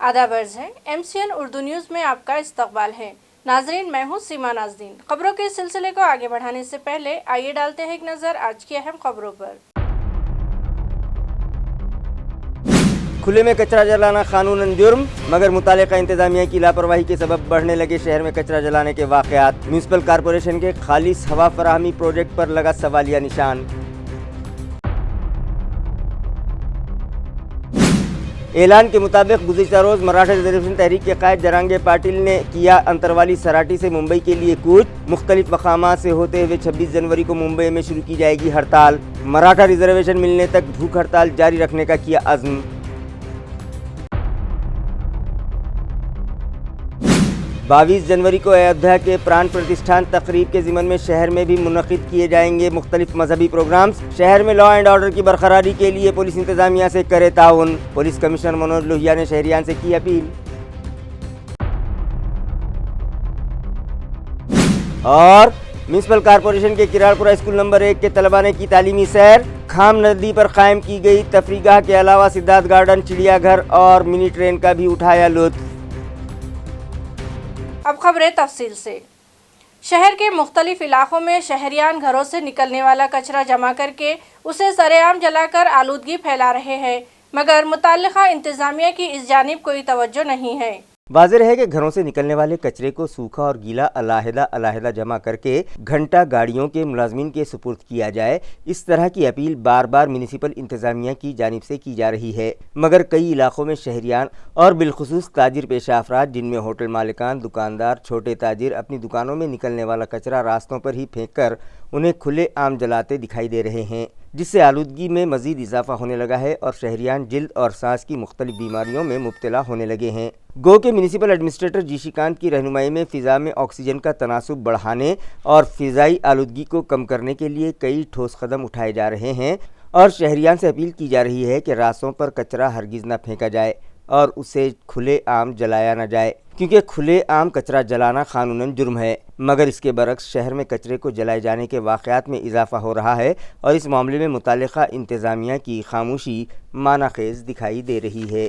आदाब अर्ज़ है। MCN उर्दू न्यूज़ में आपका इस्तकबाल है। नाजरीन, मैं हूँ सीमा नाज़रीन। खबरों के सिलसिले को आगे बढ़ाने से पहले आइए डालते हैं एक नज़र आज की अहम खबरों पर। खुले में कचरा जलाना कानूनन जुर्म, मगर मुतालिका इंतजामिया की लापरवाही के सबब बढ़ने लगे शहर में कचरा जलाने के वाक़यात। म्यूनिसिपल कॉरपोरेशन के खालिस हवा फराहमी प्रोजेक्ट पर लगा सवालिया निशान। ऐलान के मुताबिक गुज़िश्ता रोज़ मराठा रिजर्वेशन तहरीक के कायद जरांगे पाटिल ने किया अंतरवाली सराटी से मुंबई के लिए कूच। मुख्तलिफ मकामात से होते हुए 26 जनवरी को मुंबई में शुरू की जाएगी हड़ताल। मराठा रिजर्वेशन मिलने तक भूख हड़ताल जारी रखने का किया अज़्म। 22 जनवरी को अयोध्या के प्राण प्रतिष्ठान तकरीब के ज़िमन में शहर में भी मुनक़िद किए जाएंगे मुख्तलिफ मजहबी प्रोग्राम्स। शहर में लॉ एंड ऑर्डर की बरकरारी के लिए पुलिस इंतजामिया से करे ताउन। पुलिस कमिश्नर मनोज लोहिया ने शहरियान से की अपील। और म्यूनिसिपल कॉरपोरेशन के किराड़पुरा स्कूल नंबर 1 के तलबा ने की तालीमी सैर। खाम नदी पर कायम की गई तफरीगाह के अलावा सिद्धार्थ गार्डन, चिड़ियाघर और मिनी ट्रेन का भी उठाया लुत्फ। अब खबरें तफसील से। शहर के मुख्तलिफ इलाकों में शहरियान घरों से निकलने वाला कचरा जमा करके उसे सरेआम जलाकर आलूदगी फैला रहे हैं, मगर मुताल्लिका इंतजामिया की इस जानिब कोई तवज्जो नहीं है। वाज़ेह है कि घरों से निकलने वाले कचरे को सूखा और गीला अलहदा जमा करके घंटा गाड़ियों के मुलाजमीन के सुपुर्द किया जाए। इस तरह की अपील बार बार म्यूनिसिपल इंतजामिया की जानिब से की जा रही है, मगर कई इलाकों में शहरियान और बिलखुसूस ताजिर पेशा अफराद, जिनमें होटल मालिकान, दुकानदार, छोटे ताजिर, अपनी दुकानों में निकलने वाला कचरा रास्तों पर ही फेंक कर उन्हें खुले आम जलाते दिखाई दे रहे हैं, जिससे आलूदगी में मज़ीद इजाफा होने लगा है और शहरियान जिल्द और सांस की मुख्तलिफ बीमारियों में मुब्तला होने लगे हैं। गो के म्यूनिसिपल एडमिनिस्ट्रेटर जीशीकांत की रहनुमाई में फ़िज़ा में ऑक्सीजन का तनासुब बढ़ाने और फ़िज़ाई आलूदगी को कम करने के लिए कई ठोस कदम उठाए जा रहे हैं और शहरियान से अपील की जा रही है कि रास्तों पर कचरा हरगिज़ न फेंका जाए और उसे खुले आम जलाया न जाए, क्योंकि खुले आम कचरा जलाना कानूनन जुर्म है। मगर इसके बरक्स शहर में कचरे को जलाए जाने के वाक़यात में इजाफा हो रहा है और इस मामले में मुताल्लिका इंतज़ामिया की खामोशी मानाखेज़ दिखाई दे रही है।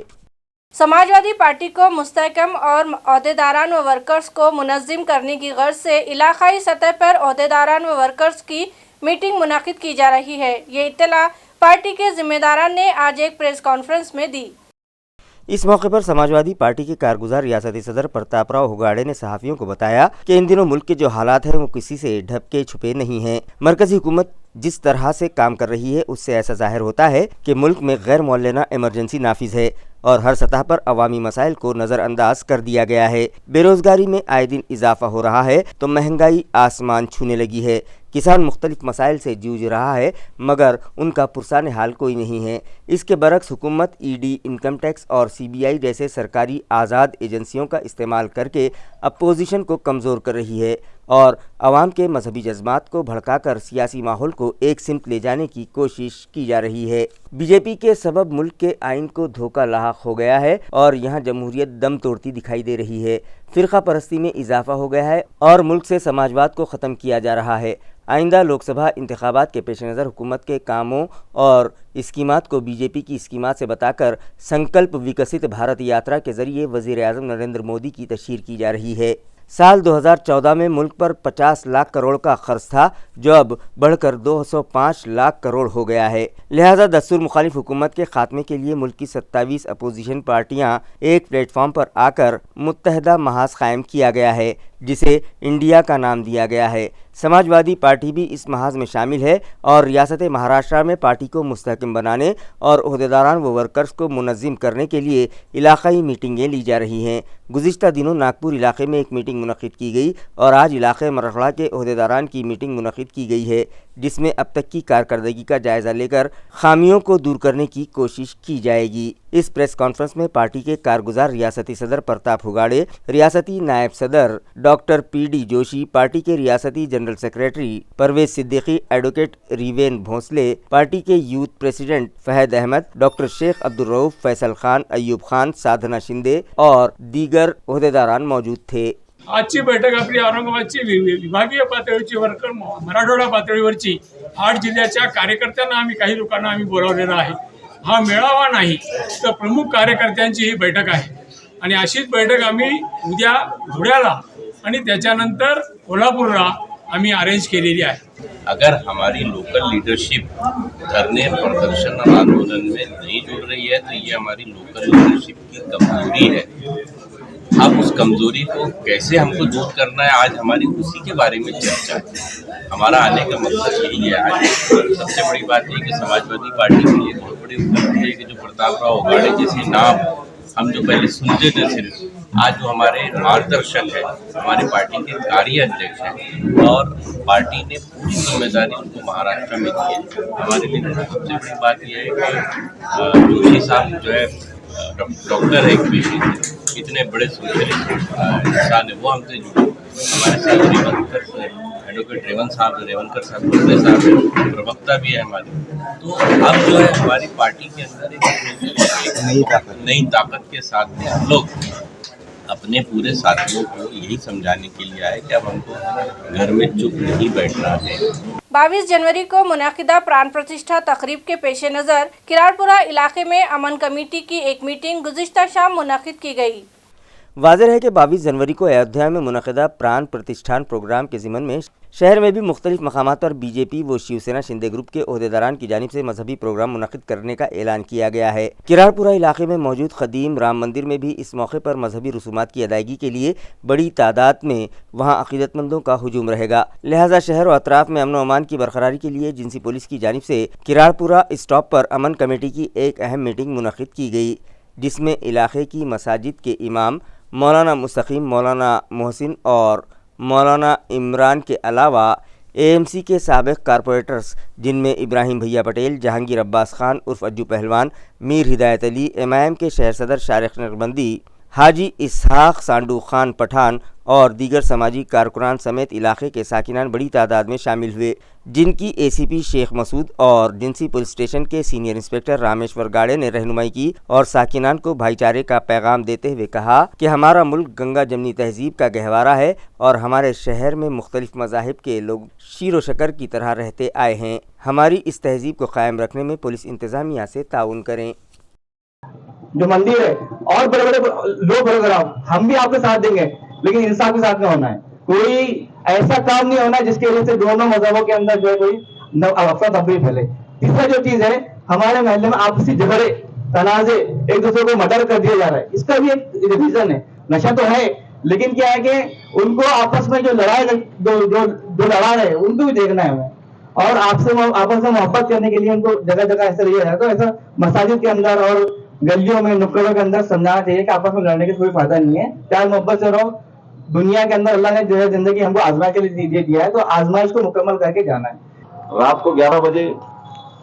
समाजवादी पार्टी को मुस्तहकम और ओहदेदारान व वर्कर्स को मुनज़्ज़िम करने की गर्ज से इलाक़ाई सतह पर ओहदेदारान व वर्कर्स की मीटिंग मुनक़िद की जा रही है। ये इत्तला पार्टी के ज़िम्मेदारान ने आज एक प्रेस कॉन्फ्रेंस में दी। इस मौके पर समाजवादी पार्टी के कारगुजार रियासती सदर प्रतापराव हुगाड़े ने सहाफ़ियों को बताया कि इन दिनों मुल्क के जो हालात हैं वो किसी से ढपके छुपे नहीं हैं। मरकज़ी हुकूमत जिस तरह से काम कर रही है उससे ऐसा जाहिर होता है कि मुल्क में गैर मौलाना इमरजेंसी नाफिज है और हर सतह पर अवामी मसाइल को नज़रअंदाज कर दिया गया है। बेरोज़गारी में आए दिन इजाफा हो रहा है तो महंगाई आसमान छूने लगी है। किसान मुख्तलिफ मसाइल से जूझ रहा है मगर उनका पुरसान हाल कोई नहीं है। इसके बरक्स हुकूमत ईडी, इनकम टैक्स और CBI जैसे सरकारी आज़ाद एजेंसियों का इस्तेमाल करके अपोजिशन को कमज़ोर कर रही है और आवाम के मजहबी जज्बात को भड़काकर सियासी माहौल को एक सिमत ले जाने की कोशिश की जा रही है। बीजेपी के सबब मुल्क के आइन को धोखा लाहक हो गया है और यहाँ जमहूरियत दम तोड़ती दिखाई दे रही है। फ़िरका परस्ती में इजाफा हो गया है और मुल्क से समाजवाद को ख़त्म किया जा रहा है। आइंदा लोकसभा इंतखाबात के पेश नज़र हुकूमत के कामों और स्कीमात को बीजेपी की स्कीमात से बताकर संकल्प विकसित भारत यात्रा के ज़रिए वज़ीर आज़म नरेंद्र मोदी की तशहीर की जा रही है। साल 2014 में मुल्क पर 50 लाख करोड़ का खर्च था, जो अब बढ़कर 205 लाख करोड़ हो गया है। लिहाजा दस्तूर मुखालिफ हुकूमत के खात्मे के लिए मुल्क की 27 अपोजिशन पार्टियां एक प्लेटफॉर्म पर आकर मुत्तहदा महाज कायम किया गया है, जिसे इंडिया का नाम दिया गया है। समाजवादी पार्टी भी इस महाज में शामिल है और रियासत महाराष्ट्र में पार्टी को मुस्तहकम बनाने और ओहदेदारान व वर्कर्स को मुनज़्ज़िम करने के लिए इलाक़ाई मीटिंगें ली जा रही हैं। गुज़िश्ता दिनों नागपुर इलाके में एक मीटिंग मुनक़िद की गई और आज इलाक़े मरहड़ा के ओहदेदारान की मीटिंग मुनक़िद की गई है, जिसमें अब तक की कारकर्दगी का जायज़ा लेकर खामियों को दूर करने की कोशिश की जाएगी। इस प्रेस कॉन्फ्रेंस में पार्टी के कारगुजार रियासती सदर प्रताप हुगाड़े, रियासती नायब सदर डॉक्टर PD जोशी, पार्टी के रियासती general secretary Parvez Siddiqui, advocate रिवेन भोंसले, पार्टी के youth president Fahad Ahmed, doctor Sheikh Abdul Rauf, Faisal Khan, Ayub Khan, Sadhana Shinde और दीगर ओहदेदारान मौजूद थे। आजची बैठक आपली औरंगाबादची विभागीय पातळीवरची वर्कर मराठवाडा पातळीवरची 8 जिल्ह्याच्या कार्यकर्त्यांना आम्ही काही लोकांना आम्ही बोलावलेलं आहे। हा मेळावा नाही तर प्रमुख कार्यकर्त्यांची ही बैठक आहे। आणि अशीच बैठक आम्ही उद्या धुळ्याला आणि त्याच्यानंतर कोल्हापूरला आम्ही अरेंज केलेली आहे। अगर हमारी लोकल लीडरशिप धरने प्रदर्शन और आंदोलन में नहीं जुड़ रही है तो ये हमारी लोकल लीडरशिप की कमजोरी है। अब उस कमजोरी को कैसे हमको दूर करना है, आज हमारी उसी के बारे में चर्चा है। हमारा आने का मकसद यही है। आज सबसे बड़ी बात है कि समाजवादी पार्टी के लिए बहुत बड़ी उपलब्धि है कि जो प्रतापराव उगाड़े जैसे नाम हम जो पहले सुनते थे सिर्फ, आज जो हमारे मार्गदर्शक है, हमारी पार्टी के कार्य अध्यक्ष हैं और पार्टी ने पूरी जिम्मेदारी उनको महाराष्ट्र में दी है। हमारे लिए सबसे बड़ी बात यह है कि जोशी साहब जो है डॉक्टर है एक पेशे से, इतने बड़े सोशलिस्ट इंसान है, वो हमसे जुड़े। हमारे साथ एडवोकेट रेवनकर साहब बड़े साहब है, प्रवक्ता भी है हमारे। तो अब जो है हमारी पार्टी के अंदर एक नई ताकत के साथ में हम लोग अपने पूरे साथियों को यही समझाने के लिए आए कि अब हमको घर में चुप नहीं बैठना है। 22 जनवरी को मुनाकिदा प्राण प्रतिष्ठा तकरीब के पेश नज़र किरारपुरा इलाके में अमन कमेटी की एक मीटिंग गुज़िश्ता शाम मुनाकिद की गई। वाज़ेह है कि 22 जनवरी को अयोध्या में मुनक़िदा प्राण प्रतिष्ठान प्रोग्राम के ज़िमन में शहर में भी मुख्तलिफ मकामात पर बीजेपी व शिवसेना शिंदे ग्रुप के ओहदेदारान की जानिब से मजहबी प्रोग्राम मुनक़िद करने का ऐलान किया गया है। किरारपुरा इलाके में मौजूद क़दीम राम मंदिर में भी इस मौके पर मजहबी रसूमात की अदायगी के लिए बड़ी तादाद में वहाँ अक़ीदतमंदों का हुजूम रहेगा। लिहाजा शहर व अतराफ़ में अमन व अमान की बरकरारी के लिए जिनसी पुलिस की जानिब से किरारपुरा स्टॉप पर अमन कमेटी की एक अहम मीटिंग मुनक़िद की गई, जिसमें इलाके की मसाजिद के इमाम मौलाना मुस्तकीम, मौलाना मोहसिन और मौलाना इमरान के अलावा एएमसी के साबिक़ कारपोरेटर्स जिनमें इब्राहिम भैया पटेल, जहांगीर अब्बास खान उर्फ अज्जू पहलवान, मीर हिदायत अली, एमआईएम के शहर सदर शारिक नकबंदी, हाजी इसहाक सांडू खान पठान और दीगर समाजी कारकुनान समेत इलाके के साकिनान बड़ी तादाद में शामिल हुए, जिनकी एसीपी शेख मसूद और जिनसी पुलिस स्टेशन के सीनियर इंस्पेक्टर रामेश्वर गाड़े ने रहनुमाई की और साकिनान को भाईचारे का पैगाम देते हुए कहा कि हमारा मुल्क गंगा जमनी तहजीब का गहवारा है और हमारे शहर में मुख्तलिफ मज़ाहिब के लोग शीर व शकर की तरह रहते आए हैं। हमारी इस तहजीब को कायम रखने में पुलिस इंतज़ामिया से ताउन करें। जो मंदिर है और बड़े बड़े लोग बड़े हम भी आपके साथ देंगे, लेकिन इंसाफ के साथ में होना है। कोई ऐसा काम नहीं होना जिसकी वजह से दोनों मजहबों के अंदर जो है कोई अफरा तफरी फैले। तीसरा जो चीज है, हमारे महल्ले में आपसी झगड़े तनाजे, एक दूसरे को मर्डर कर दिया जा रहा है, इसका भी एक रीजन है। नशा तो है, लेकिन क्या है कि उनको आपस में जो लड़ाई जो लड़ा रहे उनको भी देखना है हमें, और आपस में मोहब्बत करने के लिए उनको जगह जगह ऐसा लिया जाए। तो ऐसा मसाजिद के अंदर और गलियों में नुक्कड़ों के अंदर समझाना चाहिए कि आपस में लड़ने का कोई फायदा नहीं है, प्यार मोहब्बत से रहो। दुनिया के अंदर अल्लाह ने जो है जिंदगी हमको आजमा के लिए दिया है, तो आजमाइश को मुकम्मल करके जाना है। रात को 11 बजे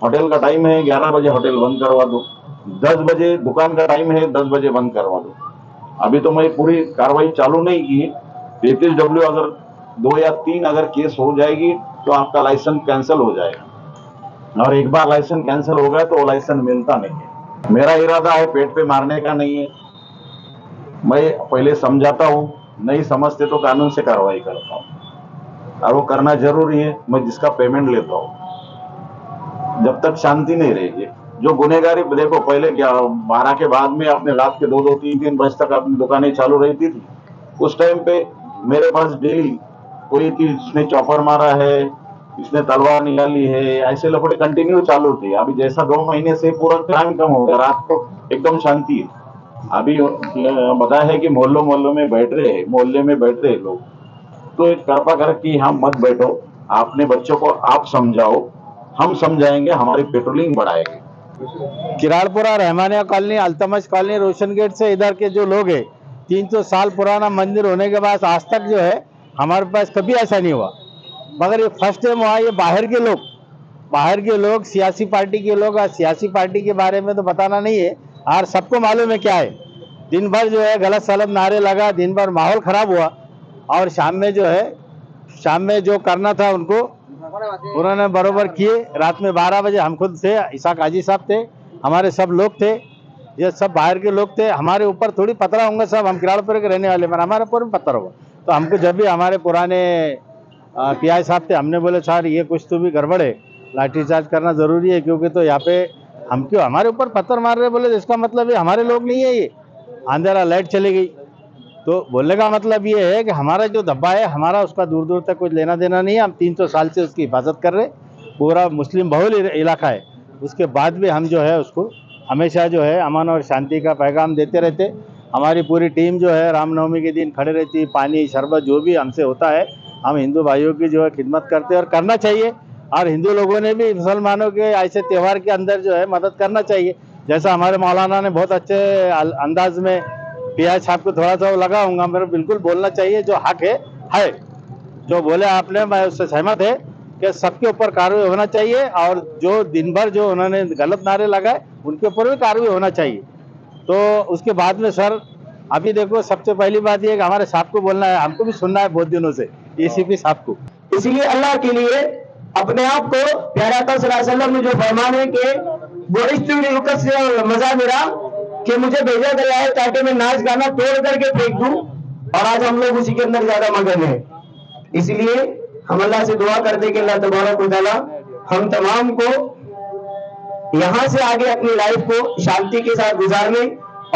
होटल का टाइम है, 11 बजे होटल बंद करवा दो। 10 बजे दुकान का टाइम है, 10 बजे बंद करवा दो। अभी तो मैं पूरी कार्रवाई चालू नहीं की। 33W अगर 2 या 3 अगर केस हो जाएगी तो आपका लाइसेंस कैंसिल हो जाएगा, और एक बार लाइसेंस कैंसिल हो गया तो वो लाइसेंस मिलता नहीं है। मेरा इरादा है पेट पे मारने का नहीं है। मैं पहले समझाता हूँ, नहीं समझते तो कानून से कार्रवाई करता हूँ, और वो करना जरूरी है। मैं जिसका पेमेंट लेता हूँ जब तक शांति नहीं रहेगी। जो गुनेगारी देखो, पहले क्या 12 के बाद में अपने रात के 2-2, 3-3 बजे तक अपनी दुकानें चालू रहती थी। उस टाइम पे मेरे पास डेली कोई इसने चॉपर मारा है, इसने तलवार निकाली है, ऐसे लफड़े कंटिन्यू चालू थे। अभी जैसा 2 महीने से पूरा क्राइम कम हो गया, रात को एकदम शांति है। अभी बताया है कि मोहल्लों में बैठ रहे लोग, तो एक कृपा कर कि हम मत बैठो, आपने बच्चों को आप समझाओ, हम समझाएंगे, हमारी पेट्रोलिंग बढ़ाएंगे। किरारपुरा, रहमानिया कॉलोनी, अल्तमश कॉलोनी, रोशन गेट से इधर के जो लोग हैं, 300 साल पुराना मंदिर होने के बाद आज तक जो है हमारे पास कभी ऐसा नहीं हुआ। मगर ये फर्स्ट टाइम हुआ। ये बाहर के लोग सियासी पार्टी के लोग, और सियासी पार्टी के बारे में तो बताना नहीं है, और सबको मालूम है क्या है। दिन भर जो है गलत सलत नारे लगा, दिन भर माहौल खराब हुआ, और शाम में जो करना था उनको उन्होंने बरोबर किए। रात में 12 बजे हम खुद थे, इसाक हाजी साहब थे, हमारे सब लोग थे, ये सब बाहर के लोग थे। हमारे ऊपर थोड़ी पथरा होंगे, सब हम किराड़पुर के रहने वाले, मगर हमारे ऊपर पत्थर होगा। तो हमको जब भी हमारे पुराने पीआई साहब थे, हमने बोले सर ये कुछ तो भी गड़बड़ है, लाठीचार्ज करना जरूरी है, क्योंकि तो यहाँ पे हम क्यों हमारे ऊपर पत्थर मार रहे, बोले इसका मतलब ये हमारे लोग नहीं है, ये अंधेरा लाइट चली गई। तो बोलने का मतलब ये है कि हमारा जो धब्बा है हमारा उसका दूर दूर तक कुछ लेना देना नहीं है। हम 300 साल से उसकी हिफाजत कर रहे, पूरा मुस्लिम बहुल इलाका है, उसके बाद भी हम जो है उसको हमेशा जो है अमन और शांति का पैगाम देते रहते। हमारी पूरी टीम जो है रामनवमी के दिन खड़े रहती है, पानी शरबत जो भी हमसे होता है हम हिंदू भाइयों की जो है खिदमत करते हैं और करना चाहिए। और हिंदू लोगों ने भी मुसलमानों के ऐसे त्यौहार के अंदर जो है मदद करना चाहिए। जैसा हमारे मौलाना ने बहुत अच्छे अंदाज में पिया साहब को थोड़ा सा लगाऊंगा, मेरे बिल्कुल बोलना चाहिए जो हक है जो बोले आपने, मैं उससे सहमत है कि सबके ऊपर कार्रवाई होना चाहिए और जो दिन भर जो उन्होंने गलत नारे लगाए उनके ऊपर भी कार्रवाई होना चाहिए। तो उसके बाद में सर अभी देखो सबसे पहली बात यह है कि हमारे साहब को बोलना है, हमको भी सुनना है बहुत दिनों से एसीपी साहब को। इसलिए अल्लाह के लिए अपने आप को प्यारे आका सल्लल्लाहु अलैहि वसल्लम ने जो फरमान है कि वो से मजा मेरा कि मुझे भेजा गया है ताकि मैं नाच गाना तोड़ करके फेंक दूं, और आज हम लोग उसी के अंदर ज्यादा मगन है। इसलिए हम अल्लाह से दुआ करते कि अल्लाह तबारक व तआला हम तमाम को यहाँ से आगे अपनी लाइफ को शांति के साथ गुजारने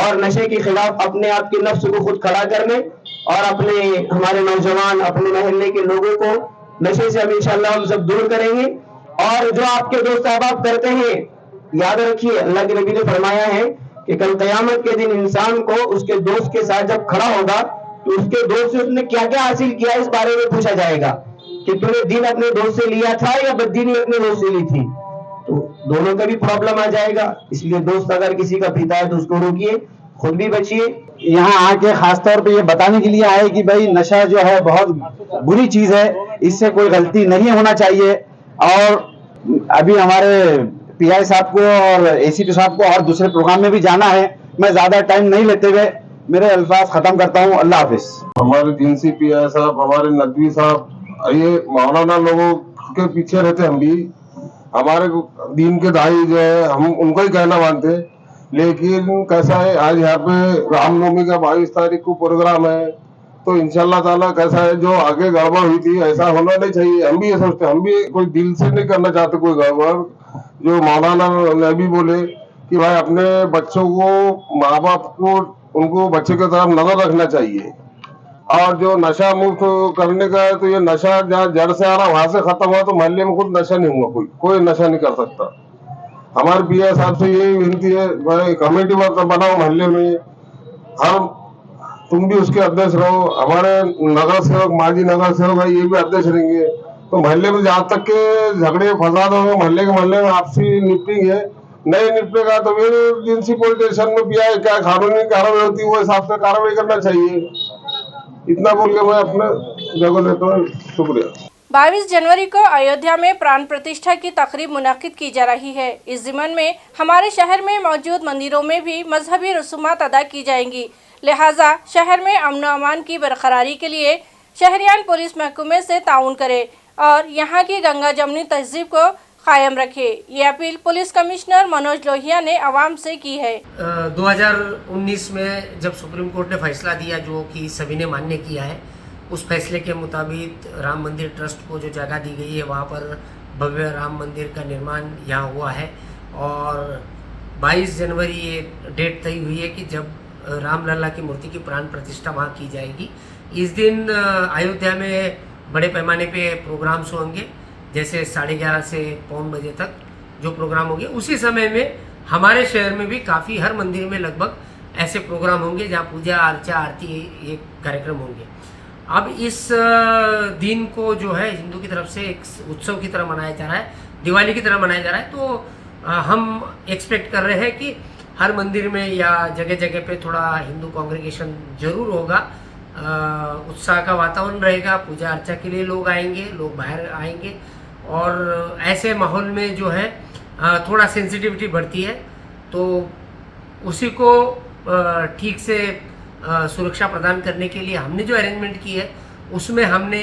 और नशे के खिलाफ अपने आप के नफ्स को खुद खड़ा करने और अपने हमारे नौजवान अपने मोहल्ले के लोगों को नशे से हम इंशाअल्लाह हम सब दूर करेंगे। और जो आपके दोस्त अहबाब करते हैं, याद रखिए अल्लाह के नबी ने फरमाया है कि कल क़यामत के दिन इंसान को उसके दोस्त के साथ जब खड़ा होगा तो उसके दोस्त से उसने क्या क्या हासिल किया इस बारे में पूछा जाएगा कि तूने दीन अपने दोस्त से लिया था या बददीनी अपने दोस्त से ली थी। तो दोनों का भी प्रॉब्लम आ जाएगा। इसलिए दोस्त अगर किसी का पीता है तो उसको रोकिए, खुद भी बचिए। यहाँ आके खास तौर पे ये बताने के लिए आए कि भाई नशा जो है बहुत बुरी चीज है, इससे कोई गलती नहीं होना चाहिए। और अभी हमारे पीआई साहब को और एसीपी साहब को और दूसरे प्रोग्राम में भी जाना है। मैं ज्यादा टाइम नहीं लेते हुए मेरे अल्फाज खत्म करता हूँ। अल्लाह हाफिज। हमारे जिनसी पीआई साहब, हमारे नदवी साहब, ये मौलाना लोगों के पीछे रहते, हम भी हमारे दीन के दाई जो है हम उनको ही कहना मानते। लेकिन कैसा है आज यहाँ पे रामनवमी का 22 तारीख को प्रोग्राम है, तो इंशाल्लाह ताला कैसा है जो आगे गड़बड़ हुई थी ऐसा होना नहीं चाहिए। हम भी ये सोचते, हम भी कोई दिल से नहीं करना चाहते कोई गड़बड़। जो मौलाना ने भी बोले कि भाई अपने बच्चों को, माँ बाप को, उनको बच्चे की तरफ नजर रखना चाहिए। और जो नशा मुक्त करने का है तो ये नशा जहाँ जड़ से आ रहा वहां से खत्म हुआ तो मोहल्ले में खुद नशा नहीं हुआ, कोई नशा नहीं कर सकता। हमारे पीआई साहब से यही विनती है, भाई कमेटी बनाओ मोहल्ले में, हम तुम भी उसके अध्यक्ष रहो, हमारे नगर सेवक, माजी नगर सेवक है ये भी अध्यक्ष रहेंगे। तो मोहल्ले में जहाँ तक के झगड़े फसाद होंगे मोहल्ले में आपसी निपटिंग है, नहीं निपटेगा तो फिर जिनसी पुलिस स्टेशन में पीआई क्या कानूनी कार्रवाई होती है वो हिसाब से कार्रवाई करना चाहिए। इतना बोल के मैं अपना जगह लेता हूँ। शुक्रिया। 22 जनवरी को अयोध्या में प्राण प्रतिष्ठा की तकरीब मुनाकिद की जा रही है। इस ज़िमन में हमारे शहर में मौजूद मंदिरों में भी मजहबी रसूमात अदा की जाएंगी। लिहाजा शहर में अमन व अमान की बरकरारी के लिए शहरियान पुलिस महकमे से ताउन करें और यहाँ की गंगा जमनी तहजीब को कायम रखे। ये appeal police commissioner Manoj Lohia ने आवाम से की है। 2019 में जब सुप्रीम कोर्ट ने फैसला दिया जो कि सभी ने मान्य किया है, उस फैसले के मुताबिक राम मंदिर ट्रस्ट को जो जगह दी गई है वहाँ पर भव्य राम मंदिर का निर्माण यहाँ हुआ है। और 22 जनवरी ये डेट तय हुई है कि जब रामलला की मूर्ति की प्राण प्रतिष्ठा वहाँ की जाएगी। इस दिन अयोध्या में बड़े पैमाने पे प्रोग्राम्स होंगे, जैसे 11:30 से 1 बजे तक जो प्रोग्राम होंगे। उसी समय में हमारे शहर में भी काफ़ी हर मंदिर में लगभग ऐसे प्रोग्राम होंगे जहाँ पूजा अर्चा आरती ये कार्यक्रम होंगे। अब इस दिन को जो है हिंदू की तरफ से एक उत्सव की तरह मनाया जा रहा है, दिवाली की तरह मनाया जा रहा है। तो हम एक्सपेक्ट कर रहे हैं कि हर मंदिर में या जगह जगह पे थोड़ा हिंदू कॉन्ग्रेगेशन जरूर होगा, उत्साह का वातावरण रहेगा, पूजा अर्चा के लिए लोग आएंगे, लोग बाहर आएंगे। और ऐसे माहौल में जो है थोड़ा सेंसिटिविटी बढ़ती है, तो उसी को ठीक से सुरक्षा प्रदान करने के लिए हमने जो अरेंजमेंट की है उसमें हमने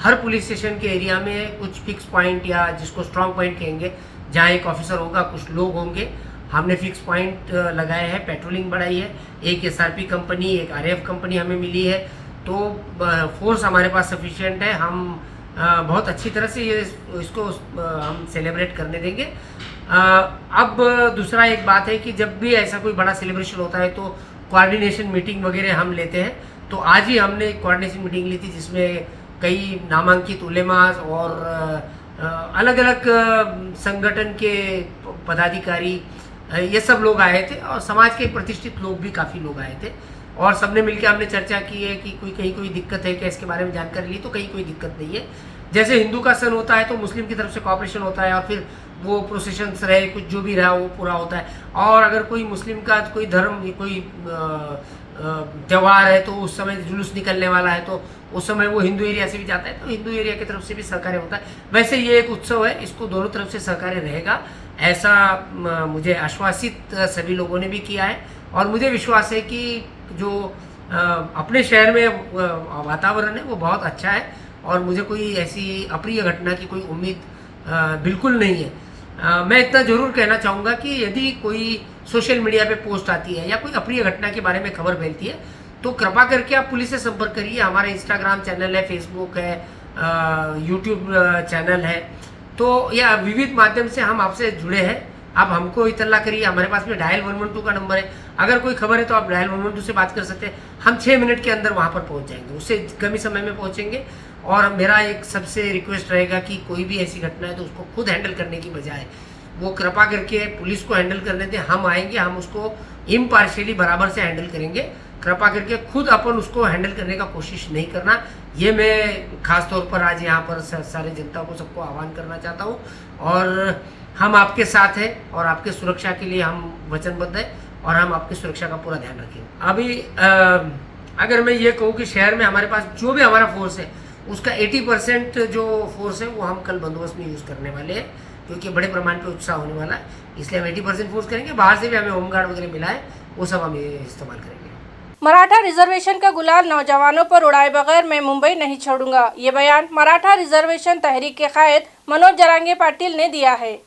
हर पुलिस स्टेशन के एरिया में कुछ फिक्स पॉइंट या जिसको स्ट्रॉन्ग पॉइंट कहेंगे, जहाँ एक ऑफिसर होगा, कुछ लोग होंगे, हमने फिक्स पॉइंट लगाए हैं, पेट्रोलिंग बढ़ाई है। एक SRP कंपनी, एक RAF कंपनी हमें मिली है, तो फोर्स हमारे पास सफिशिएंट है। हम बहुत अच्छी तरह से इसको हम सेलिब्रेट करने देंगे। अब दूसरा एक बात है कि जब भी ऐसा कोई बड़ा सेलिब्रेशन होता है तो कोऑर्डिनेशन मीटिंग वगैरह हम लेते हैं। तो आज ही हमने एक कोऑर्डिनेशन मीटिंग ली थी जिसमें कई नामांकित उलेमास और अलग अलग संगठन के पदाधिकारी ये सब लोग आए थे और समाज के प्रतिष्ठित लोग भी काफ़ी लोग आए थे और सबने मिलकर हमने चर्चा की है कि कहीं कोई दिक्कत है क्या, इसके बारे में जानकारी ली तो कहीं कोई दिक्कत नहीं है। जैसे हिंदू का सन होता है तो मुस्लिम की तरफ से कोऑपरेशन होता है और फिर वो प्रोसेशंस रहे कुछ जो भी रहा वो पूरा होता है। और अगर कोई मुस्लिम का कोई धर्म कोई त्यौहार है तो उस समय जुलूस निकलने वाला है तो उस समय वो हिंदू एरिया से भी जाता है तो हिंदू एरिया की तरफ से भी सहकार्य होता है। वैसे ये एक उत्सव है, इसको दोनों तरफ से सहकार्य रहेगा ऐसा मुझे आश्वासित सभी लोगों ने भी किया है। और मुझे विश्वास है कि जो अपने शहर में वातावरण है वो बहुत अच्छा है और मुझे कोई ऐसी अप्रिय घटना की कोई उम्मीद बिल्कुल नहीं है। मैं इतना ज़रूर कहना चाहूँगा कि यदि कोई सोशल मीडिया पे पोस्ट आती है या कोई अप्रिय घटना के बारे में खबर फैलती है तो कृपा करके आप पुलिस से संपर्क करिए। हमारा इंस्टाग्राम चैनल है, फेसबुक है, यूट्यूब चैनल है, तो या विविध माध्यम से हम आपसे जुड़े हैं। आप हमको इतला करिए, हमारे पास में डायल 112 का नंबर है। अगर कोई खबर है तो आप डायल 112 से बात कर सकते हैं। हम 6 मिनट के अंदर वहाँ पर पहुँच जाएंगे, उससे कम ही समय में पहुँचेंगे। और मेरा एक सबसे रिक्वेस्ट रहेगा कि कोई भी ऐसी घटना है तो उसको खुद हैंडल करने की बजाय वो कृपा करके पुलिस को हैंडल करने दें। हम आएंगे, हम उसको इम्पार्शियली बराबर से हैंडल करेंगे। कृपा करके खुद अपन उसको हैंडल करने का कोशिश नहीं करना, ये मैं खास तौर पर आज यहाँ पर सारे जनता को सबको आह्वान करना चाहता हूँ। और हम आपके साथ हैं और आपके सुरक्षा के लिए हम वचनबद्ध हैं और हम आपकी सुरक्षा का पूरा ध्यान रखेंगे। अभी अगर मैं ये कहूँ कि शहर में हमारे पास जो भी हमारा फोर्स है उसका 80% जो फोर्स है वो हम कल बंदोबस्त में यूज़ करने वाले हैं क्योंकि बड़े प्रमाण पे उत्साह होने वाला है, इसलिए हम 80% फोर्स करेंगे। बाहर से भी हमें होमगार्ड वगैरह मिला है, वो सब हम इस्तेमाल करेंगे। मराठा रिजर्वेशन का गुलाल नौजवानों पर उड़ाए बगैर मैं मुंबई नहीं छोड़ूंगा, ये बयान मराठा रिजर्वेशन तहरीक के कायद मनोज जरांगे पाटिल ने दिया है।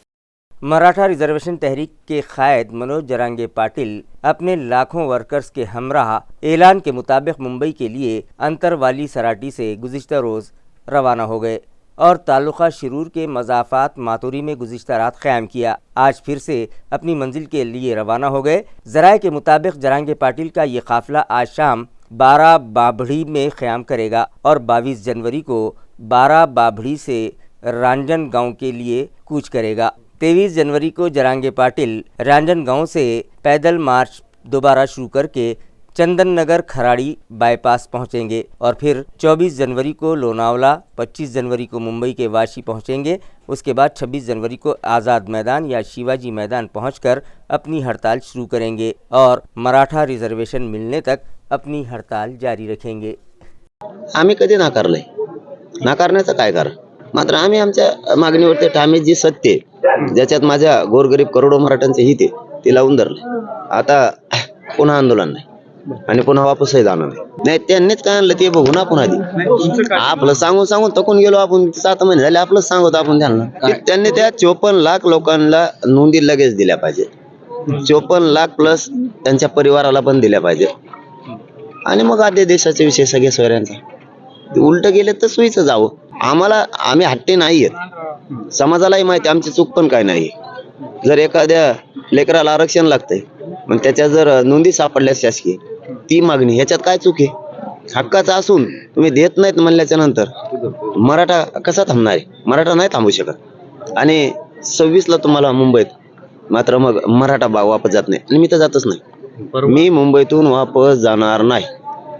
मराठा रिजर्वेशन तहरीक के कायद मनोज जरांगे पाटिल अपने लाखों वर्कर्स के हमराह ऐलान के मुताबिक मुंबई के लिए अंतरवाली सराटी से गुज़िश्ता रोज़ रवाना हो गए और ताल्लुक़ा शिरूर के मज़ाफ़ात मातुरी में गुज़िश्ता रात क़याम किया। आज फिर से अपनी मंजिल के लिए रवाना हो गए। ज़राए के मुताबिक जरांगे पाटिल का ये काफ़िला आज शाम 12 बाभड़ी में क़याम करेगा और 22 जनवरी को 12 बाभड़ी से रांजन गाँव के लिए कूच करेगा। 23 जनवरी को जरांगे पाटिल रांजन गाँव से पैदल मार्च दोबारा शुरू करके चंदन नगर खराड़ी बाईपास पहुंचेंगे और फिर 24 जनवरी को लोनावला, 25 जनवरी को मुंबई के वाशी पहुंचेंगे। उसके बाद 26 जनवरी को आज़ाद मैदान या शिवाजी मैदान पहुंचकर अपनी हड़ताल शुरू करेंगे और मराठा रिजर्वेशन मिलने तक अपनी हड़ताल जारी रखेंगे। आम्ही कधी नाकारण्याचं काय कारण, मात्र आम्ही आमच्या मागणीवरती ठाम जी सत्य ज्याच्यात माझ्या गोरगरीब करोडो मराठ्यांचे हित आहे ते लावून धरले। आता पुन्हा आंदोलन नाही आणि पुन्हा वापसही जाणार नाही। त्यांनीच काय आणलं ते बघू ना आपण आधी। आपलं सांगून सांगून थकून गेलो आपण, 7 महिने झाले आपलं सांगतो आपण त्यांना। त्यांनी त्या 54 लाख लोकांना नोंदी लगेच दिल्या पाहिजे, 54 लाख प्लस त्यांच्या परिवाराला पण दिल्या पाहिजे आणि मग आधी देशाचे विषय सगळे सोयऱ्यांचा उलट गेले तर सोयीचं जावं। आम्ही हट्टे नाहीये, समाजालाही माहिती आमची चूक पण काय नाही। जर एखाद्या लेकराला आरक्षण लागतंय मग त्याच्या जर नोंदी सापडल्या शासकीय ती मागणी, ह्याच्यात काय चूक आहे? हक्काचा असून तुम्ही देत नाहीत म्हणल्याच्या नंतर मराठा कसा थांबणार आहे? मराठा नाही थांबू शकत। आणि 26ला तुम्हाला मुंबईत, मात्र मग मराठा वापस जात नाही आणि मी तर जातच नाही। मी मुंबईतून वापस जाणार नाही।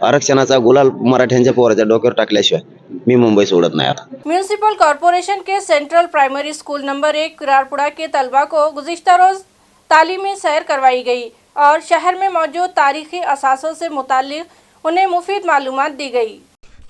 आरक्षणाचा गुलाल मराठ्यांच्या पोराच्या डोक्यावर टाकल्याशिवाय मी मुंबई सोडत नहीं आता। म्यूनिसिपल कॉरपोरेशन के सेंट्रल प्राइमरी स्कूल नंबर 1 किरारपुरा के तलबा को गुज़िश्ता रोज़ तालीमी सैर करवाई गई और शहर में मौजूद तारीखी असासों से मुताल्लिक़ उन्हें मुफीद मालूमात दी गई।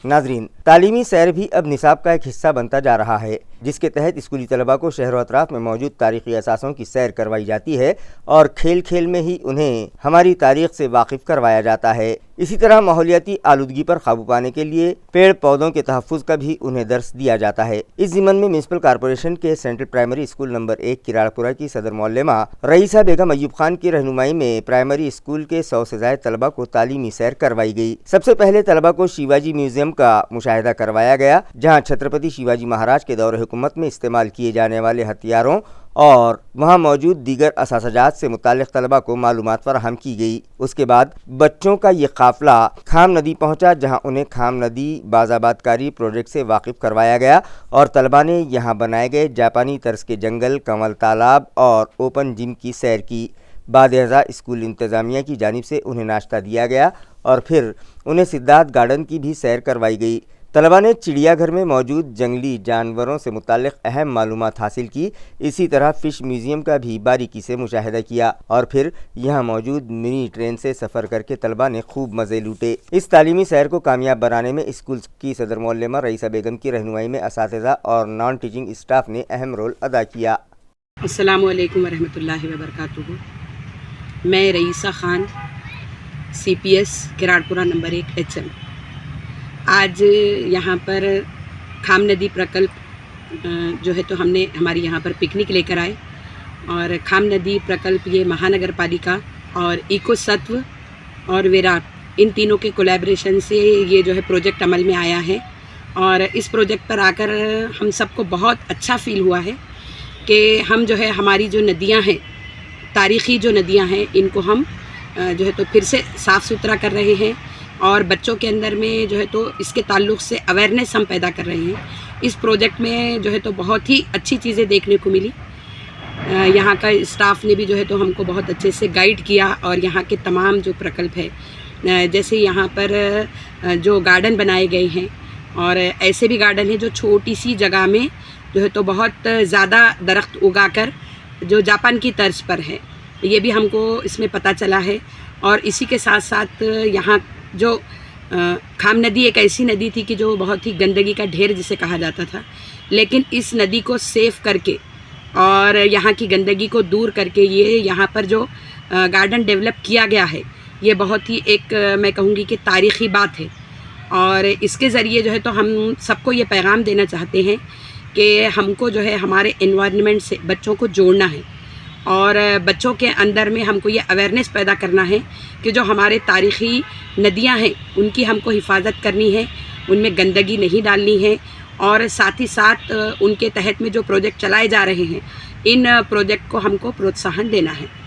नाजरीन, तालीमी सैर भी अब निसाब का एक हिस्सा बनता जा रहा है, जिसके तहत स्कूली तलबा को शहर व अतराफ में मौजूद तारीख़ी असासों की सैर करवाई जाती है और खेल खेल में ही उन्हें हमारी तारीख़ से वाकिफ़ करवाया जाता है। इसी तरह माहौलियाती आलूदगी पर काबू पाने के लिए पेड़ पौधों के तहफ़्फ़ुज़ का भी उन्हें दर्स दिया जाता है। इस ज़िम्मन में म्यूनिसिपल कॉरपोरेशन के सेंट्रल प्राइमरी स्कूल नंबर 1 किरारपुरा की सदर मौलमा रईसा बेगम अयूब खान की रहनुमाई में प्राइमरी स्कूल के 100 से ज़ायद तलबा को तालीमी सैर करवाई गई। सबसे पहले तलबा को शिवाजी म्यूजियम का मुशाहिदा करवाया गया, जहाँ छत्रपति शिवाजी महाराज के दौर हुकूमत में इस्तेमाल किए जाने वाले हथियारों और वहां मौजूद दीगर असातिज़ात से मुताल्लिक़ तलबा को मालूमात फराहम की गई। उसके बाद बच्चों का ये काफ़िला खाम नदी पहुंचा, जहां उन्हें खाम नदी बाज़ाबादकारी प्रोजेक्ट से वाकिफ़ करवाया गया और तलबा ने यहां बनाए गए जापानी तर्ज के जंगल, कंवल तालाब और ओपन जिम की सैर की। बाद स्कूल इंतज़ामिया की जानिब से उन्हें नाश्ता दिया गया और फिर उन्हें सिद्धार्थ गार्डन की भी सैर करवाई गई। तलबा ने चिड़ियाघर में मौजूद जंगली जानवरों से मुताल्लिक़ अहम मालूमात हासिल की। इसी तरह फ़िश म्यूज़ियम का भी बारीकी से मुशाहिदा किया और फिर यहाँ मौजूद मिनी ट्रेन से सफ़र करके तलबा ने खूब मज़े लूटे। इस तालीमी सैर को कामयाब बनाने में स्कूल की सदर मौलमा रईसा बेगम की रहनुमाई में असातिज़ा और नॉन टीचिंग स्टाफ ने अहम रोल अदा किया। अस्सलामु अलैकुम वरहमतुल्लाहि वबरकातुहू। मैं Raisa Khan, CPS Kiradpura number 1 HM। आज यहाँ पर खाम नदी प्रकल्प जो है तो हमने हमारी यहाँ पर पिकनिक लेकर आए और खाम नदी प्रकल्प ये महानगर पालिका और इको सत्व और विराट इन तीनों के कोलैबोरेशन से ये जो है प्रोजेक्ट अमल में आया है। और इस प्रोजेक्ट पर आकर हम सबको बहुत अच्छा फील हुआ है कि हम जो है हमारी जो नदियाँ हैं, तारीख़ी जो नदियाँ हैं, इनको हम जो है तो फिर से साफ़ सुथरा कर रहे हैं और बच्चों के अंदर में जो है तो इसके ताल्लुक़ से अवेयरनेस हम पैदा कर रहे हैं। इस प्रोजेक्ट में जो है तो बहुत ही अच्छी चीज़ें देखने को मिली। यहाँ का स्टाफ ने भी जो है तो हमको बहुत अच्छे से गाइड किया और यहाँ के तमाम जो प्रकल्प है, जैसे यहाँ पर जो गार्डन बनाए गए हैं और ऐसे भी गार्डन हैं जो छोटी सी जगह में जो है तो बहुत ज़्यादा दरख्त उगाकर जो जापान की तर्ज पर है, ये भी हमको इसमें पता चला है। और इसी के साथ साथ यहाँ जो खाम नदी एक ऐसी नदी थी कि जो बहुत ही गंदगी का ढेर जिसे कहा जाता था, लेकिन इस नदी को सेफ करके और यहाँ की गंदगी को दूर करके ये यहाँ पर जो गार्डन डेवलप किया गया है, ये बहुत ही एक मैं कहूँगी कि तारीख़ी बात है। और इसके ज़रिए जो है तो हम सबको ये पैगाम देना चाहते हैं कि हमको जो है हमारे एनवायरनमेंट से बच्चों को जोड़ना है और बच्चों के अंदर में हमको ये अवेयरनेस पैदा करना है कि जो हमारे तारीख़ी नदियां हैं उनकी हमको हिफाजत करनी है, उनमें गंदगी नहीं डालनी है और साथ ही साथ उनके तहत में जो प्रोजेक्ट चलाए जा रहे हैं, इन प्रोजेक्ट को हमको प्रोत्साहन देना है।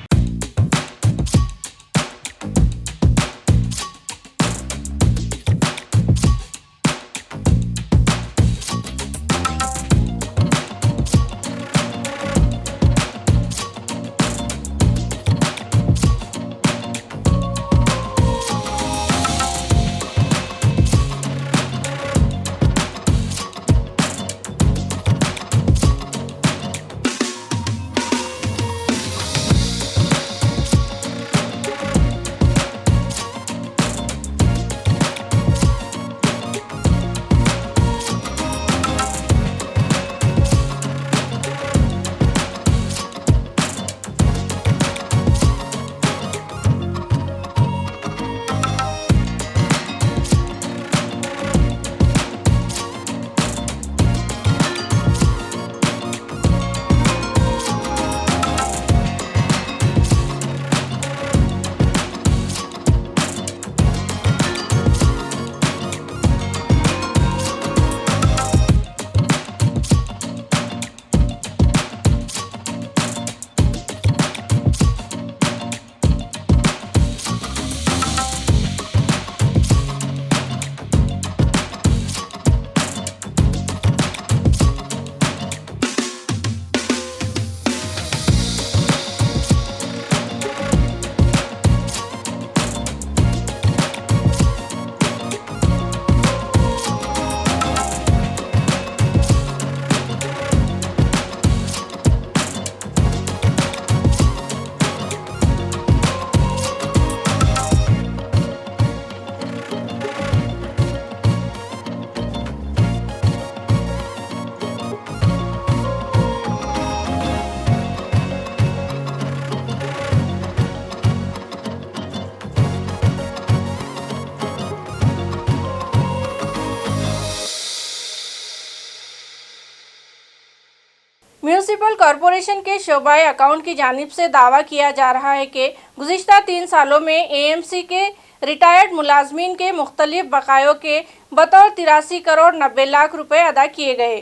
म्यूनिसिपल कॉरपोरेशन के शोबाए अकाउंट की जानिब से दावा किया जा रहा है कि गुज़िश्ता 3 सालों में AMC के रिटायर्ड मुलाजमीन के मुख्तलिफ बकायों के बतौर 83 करोड़ 90 लाख रुपए अदा किए गए।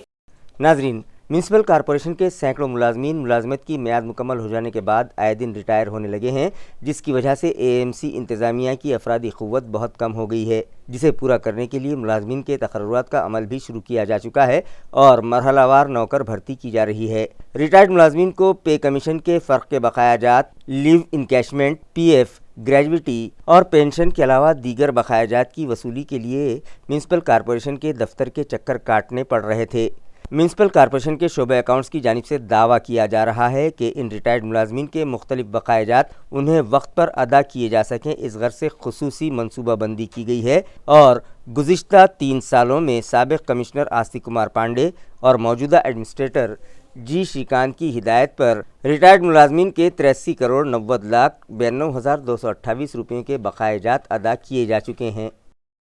नाजरीन, म्यूनिसिपल कॉरपोरेशन के सैकड़ों मुलाजमीन मुलाजमत की मियाद मुकम्मल हो जाने के बाद आए दिन रिटायर होने लगे हैं, जिसकी वजह से एएमसी इंतज़ामिया की अफरादी क़ुव्वत बहुत कम हो गई है, जिसे पूरा करने के लिए मुलाजमीन के तकर्रुरात का अमल भी शुरू किया जा चुका है और मरहलावार नौकर भर्ती की जा रही है। रिटायर्ड मुलाजमीन को पे कमीशन के फ़र्क के बकायाजात, लीव इनकैशमेंट, पीएफ, ग्रेजुइटी और पेंशन के अलावा दीगर बकायाजात की वसूली के लिए म्यूनिसिपल कॉरपोरेशन के दफ्तर के चक्कर काटने पड़ रहे थे। म्यूनिसिपल कॉरपोरेशन के शोबे अकाउंट्स की जानिब से दावा किया जा रहा है कि इन रिटायर्ड मुलाजमीन के मुख्तलिफ बकायाजात उन्हें वक्त पर अदा किए जा सकें, इस गर्ज से खुसूसी मनसूबाबंदी की गई है और गुज़िश्ता 3 सालों में साबिक़ कमिश्नर आस्तिक कुमार पांडे और मौजूदा एडमिनिस्ट्रेटर जी श्रीकांत की हिदायत पर रिटायर्ड मुलाजमीन के 83 करोड़ 90,92,228 रुपयों के बकायाजात अदा किए जा चुके हैं।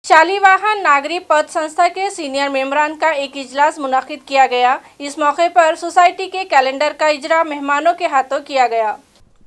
शालीवाहन नागरिक पद संस्था के सीनियर मेंबरान का एक इजलास मुनक़िद किया गया। इस मौके पर सोसाइटी के कैलेंडर का इजरा मेहमानों के हाथों किया गया।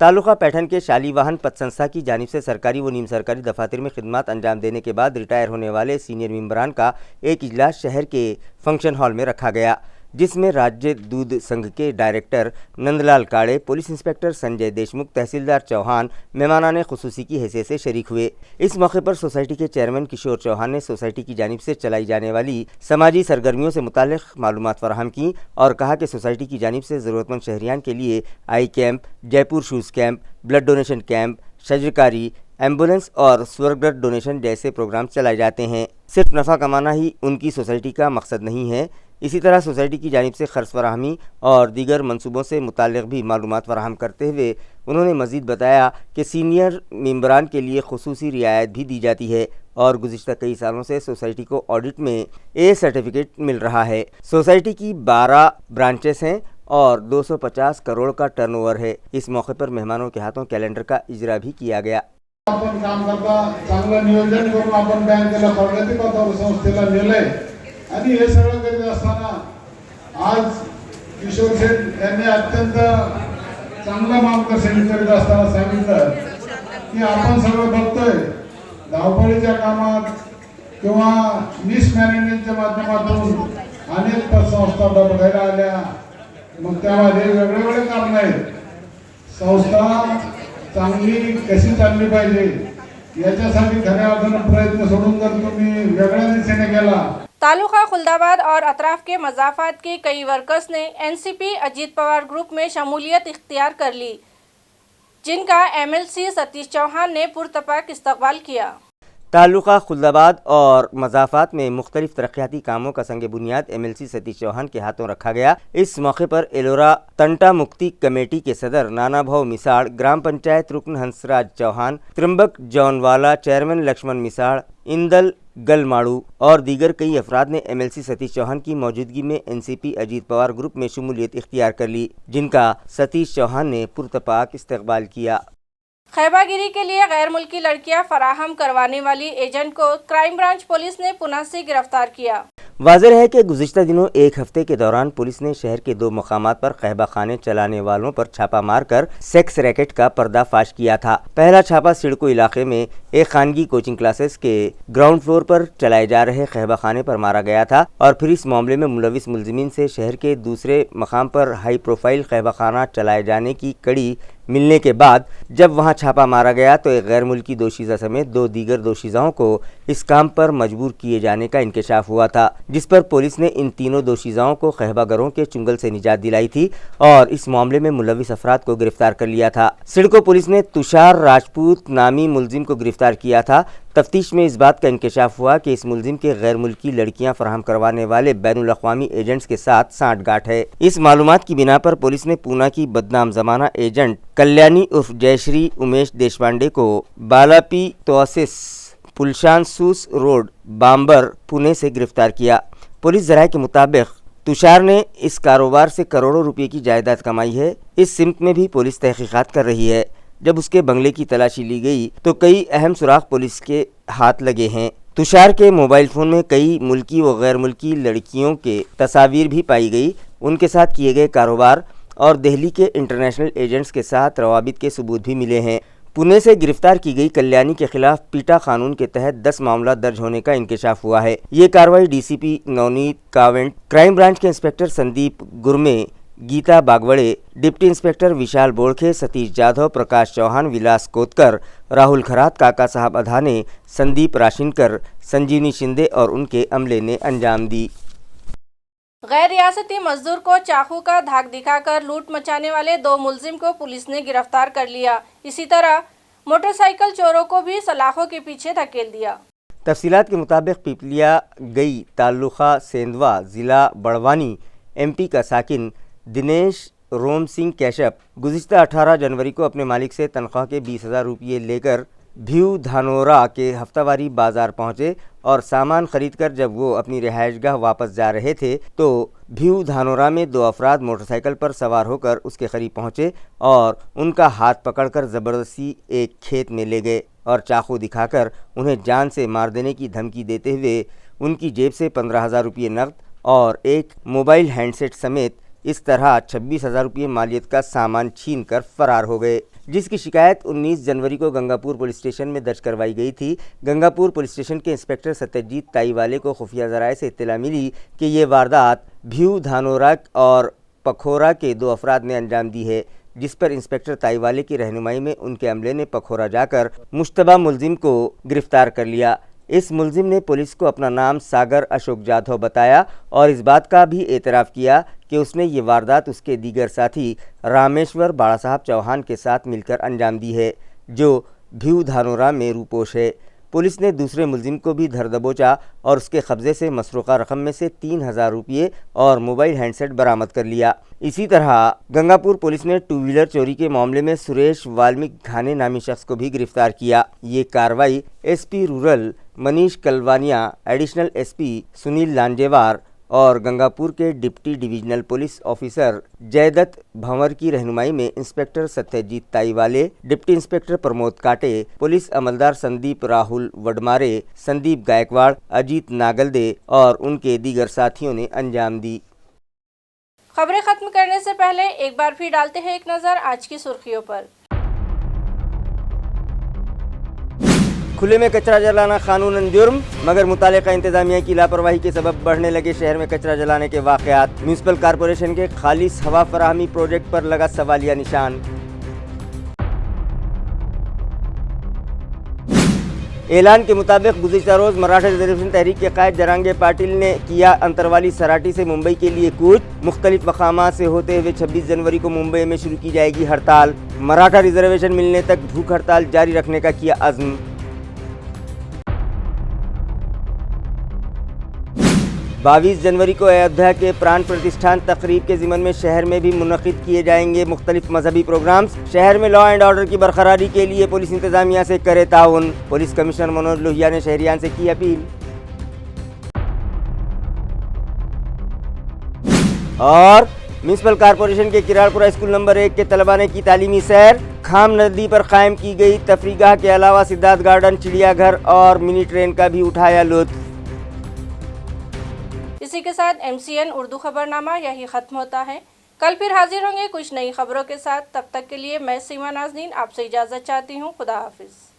तालुका पैठन के शालीवाहन पद संस्था की जानिब से सरकारी व नीम सरकारी दफातर में खिदमत अंजाम देने के बाद रिटायर होने वाले सीनियर मेंबरान का एक इजलास शहर के फंक्शन हॉल में रखा गया, जिसमें राज्य दूध संघ के director Nandlal Kade, police inspector Sanjay Deshmukh, तहसीलदार चौहान मेहमानाने खुसूसी की हैसियत से शरीक हुए। इस मौके पर सोसाइटी के चेयरमैन किशोर चौहान ने सोसाइटी की जानिब से चलाई जाने वाली समाजी सरगर्मियों से मुताल्लिक़ मालूमात फराहम की और कहा कि सोसाइटी की जानिब से ज़रूरतमंद शहरियान के लिए eye camp, Jaipur shoes camp, blood donation camp, शजरकारी, एम्बुलेंस और स्वर्ग ब्लड डोनेशन जैसे प्रोग्राम चलाए जाते हैं। सिर्फ नफ़ा कमाना ही उनकी सोसाइटी का मकसद नहीं है, इसी तरह सोसाइटी की जानिब से खर्च फराहमी और दीगर मनसूबों से मुताल्लिक़ भी मालूमात फराहम करते हुए उन्होंने मज़ीद बताया कि सीनियर मेंबरान के लिए खुसूसी रियायत भी दी जाती है और गुज़िश्ता कई सालों से सोसाइटी को ऑडिट में ए सर्टिफिकेट मिल रहा है। सोसाइटी की 12 ब्रांचेस हैं और 250 करोड़ का टर्नओवर है। इस मौके पर मेहमानों के हाथों कैलेंडर का इजरा भी किया गया। आपण काम करता चांगलं नियोजन करून आपण बँकेला प्रगती पथावर संस्थेला नेलंय आणि हे सगळं करीत असताना आज किशोर शेठ यांनी अत्यंत चांगलं मार्गदर्शन करीत असताना सांगितलं की आपण सगळं बघतोय धावपळीच्या कामात किंवा मिसमॅनेजमेंटच्या माध्यमातून अनेक पतसंस्था बघायला आल्या, मग त्यामध्ये वेगवेगळे कारण आहेत। संस्था चांगली कशी चालली पाहिजे याच्यासाठी खऱ्या अर्थानं प्रयत्न सोडून जर तुम्ही वेगळ्या दिशेने गेला। तालुका खुलदाबाद और अतराफ के मजाफात के कई वर्कर्स ने एनसीपी अजीत पवार ग्रुप में शमूलियत इख्तियार कर ली, जिनका एमएलसी सतीश चौहान ने पुरतपाक इस्तकबाल किया। तालुका खुलदाबाद और मजाफात में मुख्तलिफ तरक्याती कामों का संग बुनियाद एमएलसी सतीश चौहान के हाथों रखा गया। इस मौके पर एलोरा तंटा मुक्ति कमेटी के सदर नाना भाव मिसाड़, ग्राम पंचायत रुकन हंसराज चौहान, त्रिम्बक जौनवाला, चेयरमैन लक्ष्मण मिसाड़, इंदल गलमाड़ू और दीगर कई अफराद ने एमएलसी सतीश चौहान की मौजूदगी में एनसीपी अजीत पवार ग्रुप में शमूलियत इख्तियार कर ली, जिनका सतीश चौहान ने पुरतपाक इस्तकबाल किया। खैबागिरी के लिए गैर मुल्की लड़कियां फराहम करवाने वाली एजेंट को क्राइम ब्रांच पुलिस ने पुणे से गिरफ्तार किया। वाज़ेह है कि गुज़िश्ता दिनों एक हफ्ते के दौरान पुलिस ने शहर के 2 मकामात पर कहबा खाने चलाने वालों पर छापा मारकर सेक्स रैकेट का पर्दाफाश किया था। पहला छापा सिडको इलाके में एक खानगी कोचिंग क्लासेस के ग्राउंड फ्लोर पर चलाए जा रहे कहबा खाने पर मारा गया था और फिर इस मामले में मुलविस मुलजिमीन से शहर के दूसरे मकाम पर हाई प्रोफाइल कहबा खाना चलाए जाने की कड़ी मिलने के बाद जब वहां छापा मारा गया तो एक गैर मुल्की दोशीज़ा समेत 2 दीगर दोशीज़ाओं को इस काम पर मजबूर किए जाने का इंकशाफ हुआ था, जिस पर पुलिस ने इन तीनों दोशीज़ाओं को कहबागरों के चुंगल से निजात दिलाई थी और इस मामले में मुलविस अफराद को गिरफ्तार कर लिया था। सिडको पुलिस ने तुषार राजपूत नामी मुलजिम को गिरफ्तार किया था। तफ्तीश में इस बात का इंकशाफ हुआ कि इस मुलजिम के गैर मुल्की लड़कियां फराहम करवाने वाले बैनुल अक़वामी एजेंट्स के साथ सांठगांठ है। इस मालूमात की बिना पर पुलिस ने पूना की बदनाम जमाना एजेंट कल्याणी उर्फ जयश्री उमेश देशपांडे को बालापी तोसिस पुलशानसूस रोड बाम्बर पुणे से गिरफ्तार किया। पुलिस ज़राए के मुताबिक तुषार ने इस कारोबार से करोड़ों रुपये की जायदाद कमाई है। इस सिमत में भी पुलिस तहकीकात कर रही है। जब उसके बंगले की तलाशी ली गई तो कई अहम सुराग पुलिस के हाथ लगे हैं। तुषार के मोबाइल फ़ोन में कई मुल्की व गैर मुल्की लड़कियों के तस्वीर भी पाई गई। उनके साथ किए गए कारोबार और दिल्ली के इंटरनेशनल एजेंट्स के साथ रवाबित के सबूत भी मिले हैं। पुणे से गिरफ्तार की गई कल्याणी के खिलाफ पीटा कानून के तहत 10 मामला दर्ज होने का इंकशाफ हुआ है। ये कार्रवाई डीसीपी नवनीत कावेंट, क्राइम ब्रांच के inspector Sandeep Gurme, Geeta Bagwade, deputy inspector Vishal Bodkhe, Satish Jadhav, Prakash Chauhan, Vilas Kotkar, Rahul Kharat, Kaka Saheb Adhane, Sandeep Rashinkar, संजीवनी शिंदे और उनके अमले ने अंजाम दी। गैर रियासती मजदूर को चाकू का धाक दिखाकर लूट मचाने वाले 2 मुलजिम को पुलिस ने गिरफ्तार कर लिया। इसी तरह मोटरसाइकिल चोरों को भी सलाखों के पीछे धकेल दिया। तफसीलात के मुताबिक पिपलिया गई ताल्लुका सेंधवा जिला बड़वानी एमपी का साकिन दिनेश रोम सिंह कैशप गुज़िश्ता 18 जनवरी को अपने मालिक से तनख्वाह के 20,000 रुपये लेकर भ्यू धानोरा के हफ्तावारी बाज़ार पहुंचे और सामान खरीदकर जब वो अपनी रिहाइशगाह वापस जा रहे थे तो भ्यू धानोरा में 2 अफराद मोटरसाइकिल पर सवार होकर उसके करीब पहुंचे और उनका हाथ पकड़कर ज़बरदस्ती एक खेत में ले गए और चाकू दिखाकर उन्हें जान से मार देने की धमकी देते हुए उनकी जेब से 15,000 रुपये नकद और एक मोबाइल हैंडसेट समेत इस तरह 26,000 रुपये मालियत का सामान छीनकर फरार हो गए, जिसकी शिकायत 19 जनवरी को गंगापुर पुलिस स्टेशन में दर्ज करवाई गई थी। गंगापुर पुलिस स्टेशन के इंस्पेक्टर सत्यजीत ताईवाले को खुफिया ज़राए से इत्तला मिली कि ये वारदात भ्यू धानोरा और पखोरा के 2 अफराद ने अंजाम दी है, जिस पर इंस्पेक्टर ताईवाले की रहनुमाई में उनके अमले ने पखोरा जाकर मुश्तबा मुलजिम को गिरफ्तार कर लिया। इस मुलजिम ने पुलिस को अपना नाम सागर अशोक जाधव बताया और इस बात का भी एतराफ़ किया कि उसने ये वारदात उसके दीगर साथी रामेश्वर बाड़ा साहब चौहान के साथ मिलकर अंजाम दी है, जो भ्यू धानोरा में रूपोश है। पुलिस ने दूसरे मुलजिम को भी धर दबोचा और उसके कब्ज़े से मसरूक़ा रकम में से 3,000 रुपये और मोबाइल हैंडसेट बरामद कर लिया। इसी तरह गंगापुर पुलिस ने 2 व्हीलर चोरी के मामले में सुरेश वाल्मीकि घाने नामी शख्स को भी गिरफ्तार किया। ये कार्रवाई SP rural Manish Kalwania, additional SP Sunil Lanjewar और गंगापुर के deputy divisional police officer Jaydatt Bhanwar की रहनुमाई में inspector Satyajit Taiwale, deputy inspector Pramod Kate, police अमलदार संदीप राहुल वडमारे, संदीप गायकवाड़, अजीत नागलदे और उनके दीगर साथियों ने अंजाम दी। खबरें खत्म करने से पहले एक बार फिर डालते हैं एक नज़र आज की सुर्खियों पर। खुले में कचरा जलाना कानूनन जुर्म, मगर मुतालिका इंतजामिया की लापरवाही के सबब बढ़ने लगे शहर में कचरा जलाने के वाक़यात। म्यूनिसिपल कॉरपोरेशन के खालिस हवा फराहमी प्रोजेक्ट पर लगा सवालिया निशान। ऐलान के मुताबिक गुज़िश्ता रोज़ मराठा रिजर्वेशन तहरीक के कायद जरांगे पाटिल ने किया अंतरवाली सराटी से मुंबई के लिए कूच। मुख्तलिफ मकामात से होते हुए 26 जनवरी को मुंबई में शुरू की जाएगी हड़ताल। मराठा रिजर्वेशन मिलने तक भूख हड़ताल जारी रखने का किया अज़्म। 22 जनवरी को अयोध्या के प्राण प्रतिष्ठान तकरीब के ज़िमन में शहर में भी मुनक़िद किए जाएंगे मुख्तलिफ मजहबी प्रोग्राम्स। शहर में लॉ एंड ऑर्डर की बरकरारी के लिए पुलिस इंतजामिया से करे ताउन। पुलिस कमिश्नर मनोज लोहिया ने शहरियान से की अपील। और म्यूनिसिपल कॉरपोरेशन के किराड़पुरा स्कूल नंबर 1 के तलबा ने की तालीमी सैर। खाम नदी पर कायम की गई तफरीगाह के अलावा सिद्धार्थ गार्डन, चिड़ियाघर और मिनी ट्रेन का भी उठाया लुत्फ। इसी के साथ MCN उर्दू खबरनामा यही ख़त्म होता है। कल फिर हाजिर होंगे कुछ नई खबरों के साथ। तब तक के लिए मैं सीमा नाज़नीन आपसे इजाज़त चाहती हूँ। खुदा हाफिज़।